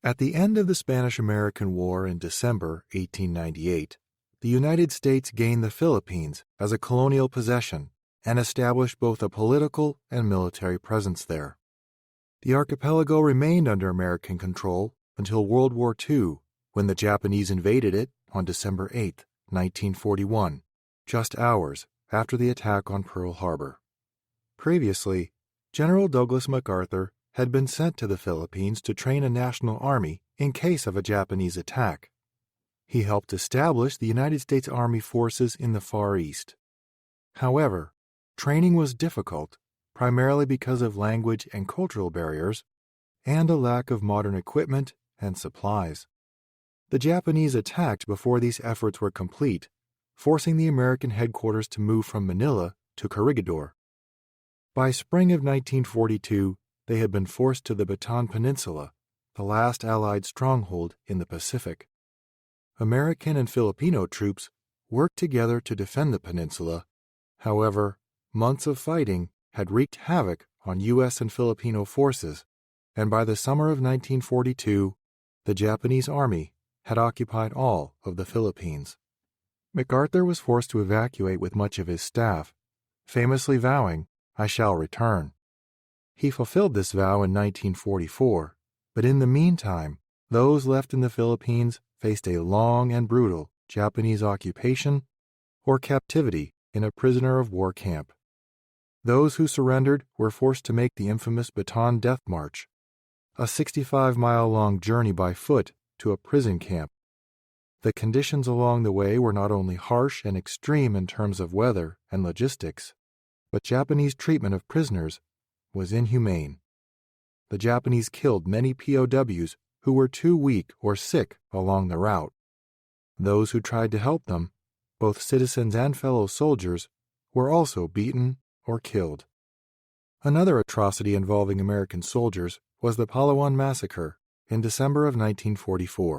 At the end of the Spanish-American War in December 1898, the United States gained the Philippines as a colonial possession and established both a political and military presence there. The archipelago remained under American control until World War II, when the Japanese invaded it on December 8, 1941, just hours after the attack on Pearl Harbor. Previously, General Douglas MacArthur had been sent to the Philippines to train a national army in case of a Japanese attack. He helped establish the United States Army forces in the Far East. However, training was difficult, primarily because of language and cultural barriers, and a lack of modern equipment and supplies. The Japanese attacked before these efforts were complete, forcing the American headquarters to move from Manila to Corregidor. By spring of 1942, they had been forced to the Bataan Peninsula, the last Allied stronghold in the Pacific. American and Filipino troops worked together to defend the peninsula. However, months of fighting had wreaked havoc on U.S. and Filipino forces, and by the summer of 1942, the Japanese army had occupied all of the Philippines. MacArthur was forced to evacuate with much of his staff, famously vowing, "I shall return." He fulfilled this vow in 1944, but in the meantime, those left in the Philippines faced a long and brutal Japanese occupation or captivity in a prisoner of war camp. Those who surrendered were forced to make the infamous Bataan Death March, a 65-mile-long journey by foot to a prison camp. The conditions along the way were not only harsh and extreme in terms of weather and logistics, but Japanese treatment of prisoners was inhumane. The Japanese killed many POWs who were too weak or sick along the route. Those who tried to help them, both citizens and fellow soldiers, were also beaten or killed. Another atrocity involving American soldiers was the Palawan Massacre in December of 1944.